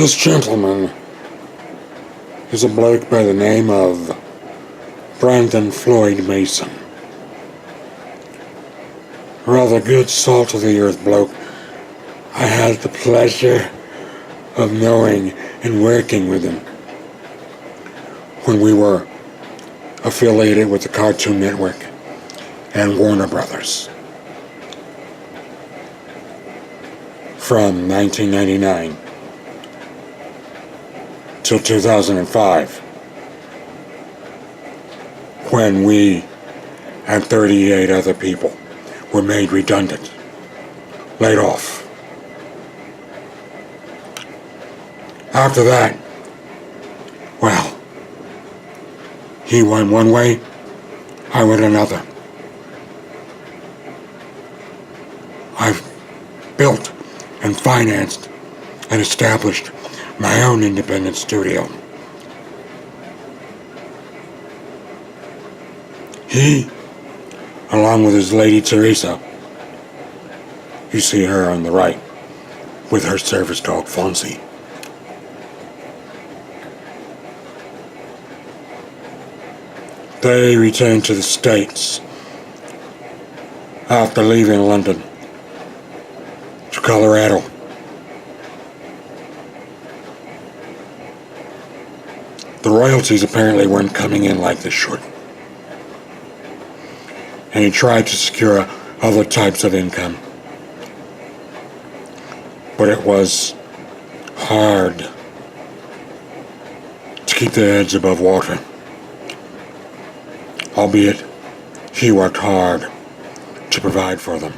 This gentleman is a bloke by the name of Floyd Mason. A rather good salt-of-the-earth bloke I had the pleasure of knowing and working with him when we were affiliated with the Cartoon Network and Warner Brothers from 1999 till 2005, when we and 38 other people were made redundant, laid off. After that, well, he went one way, I went another. I've built and financed and established my own independent studio. He, along with his lady Teresa, you see her on the right, with her service dog Fonzie. They returned to the States after leaving London to Colorado. The royalties apparently weren't coming in like they should, and he tried to secure other types of income, but it was hard to keep their heads above water. Albeit, he worked hard to provide for them.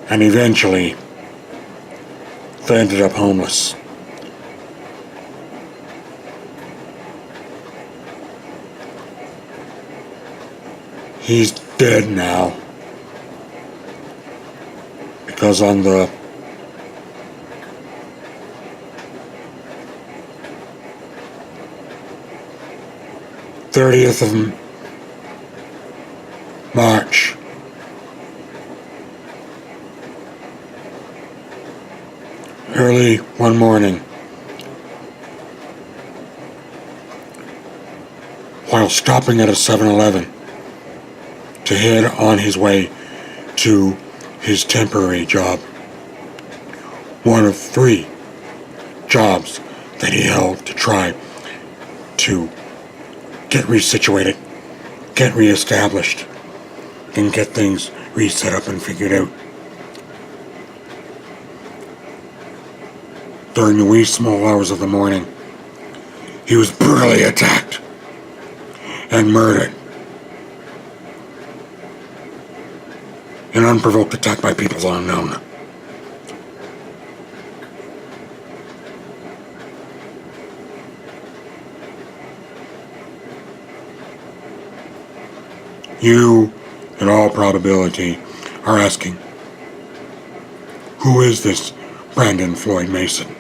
And eventually, they ended up homeless. He's dead now, because on the 30th of March, early one morning, while stopping at a 7-Eleven to head on his way to his temporary job, one of 3 jobs that he held to try to get resituated, get reestablished, and get things reset up and figured out. During the wee small hours of the morning, he was brutally attacked and murdered. An unprovoked attack by people unknown. You, in all probability, are asking, who is this Floyd Mason?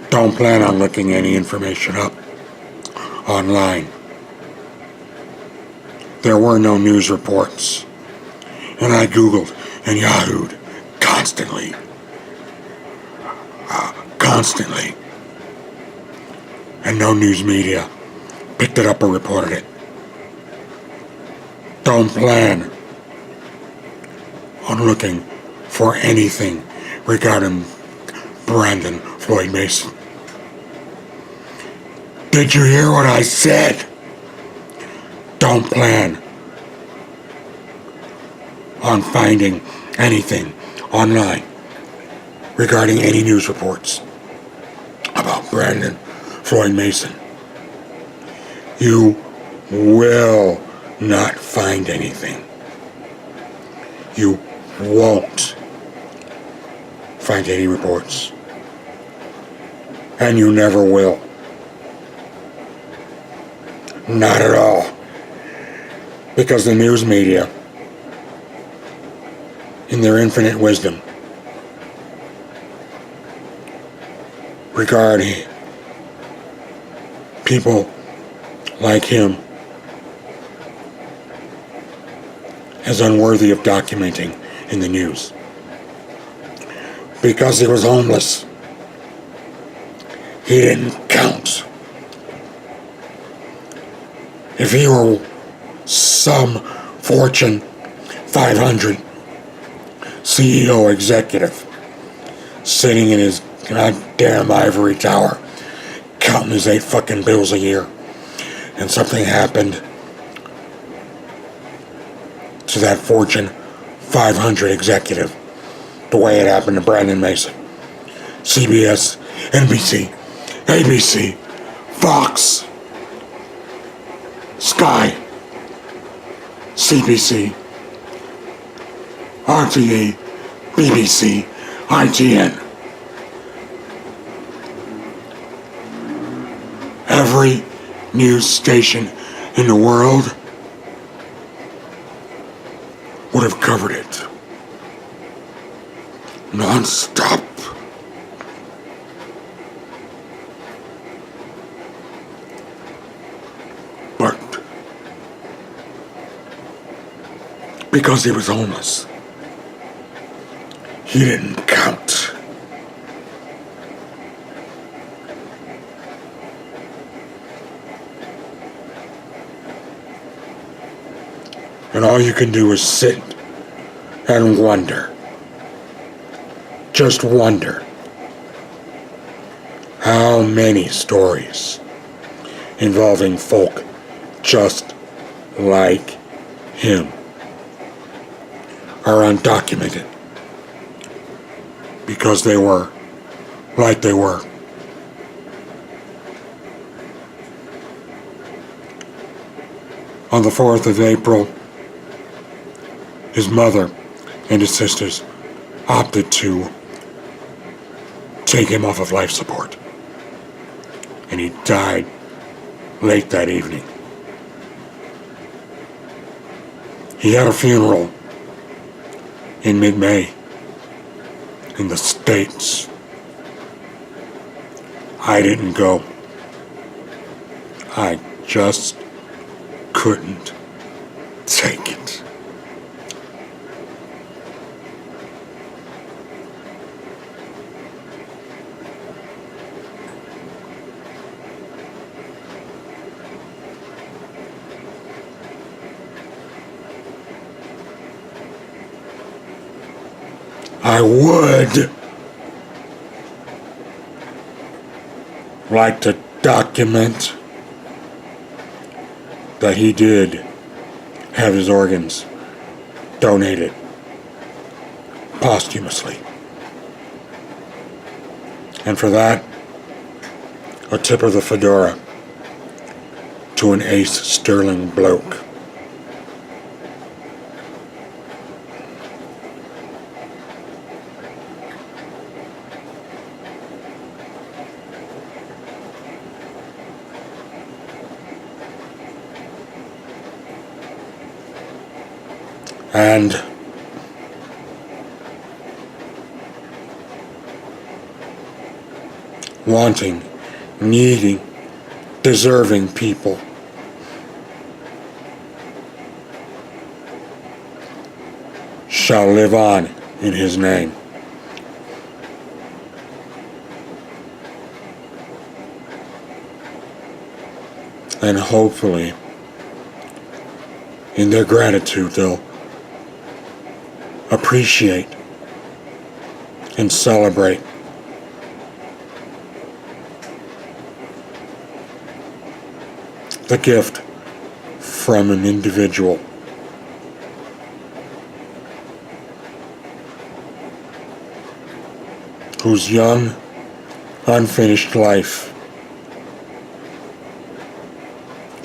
Don't plan on looking any information up online. There were no news reports, and I Googled and Yahooed constantly, and no news media picked it up or reported it. Don't plan on looking for anything regarding Floyd Mason. Did you hear what I said? Don't plan on finding anything online regarding any news reports about Floyd Mason. You will not find anything. You won't find any reports. And you never will. Not at all. Because the news media, in their infinite wisdom, regard people like him as unworthy of documenting in the news. Because he was homeless, he didn't count. If he were some Fortune 500 CEO executive sitting in his goddamn ivory tower counting his 8 fucking bills a year, and something happened to that Fortune 500 executive the way it happened to Brandon Mason, CBS, NBC, ABC, Fox, Sky, CBC, RTE, BBC, ITN. Every news station in the world would have covered it. Non-stop. But because he was homeless, he didn't count. And all you can do is sit and wonder. Just wonder how many stories involving folk just like him are undocumented because they were like they were. On the 4th of April, his mother and his sisters opted to take him off of life support, and he died late that evening. He had a funeral in mid-May in the States. I didn't go. I just couldn't take it. I would like to document that he did have his organs donated posthumously. And for that, a tip of the fedora to an ace sterling bloke. And wanting, needing, deserving people shall live on in his name. And hopefully, in their gratitude, they'll appreciate and celebrate the gift from an individual whose young, unfinished life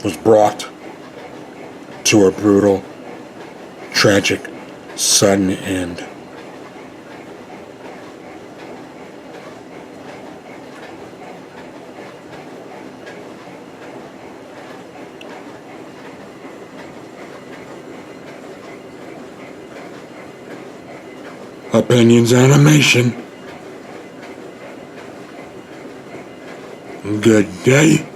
was brought to a brutal, tragic, sudden end. Opinions Animation. Good day.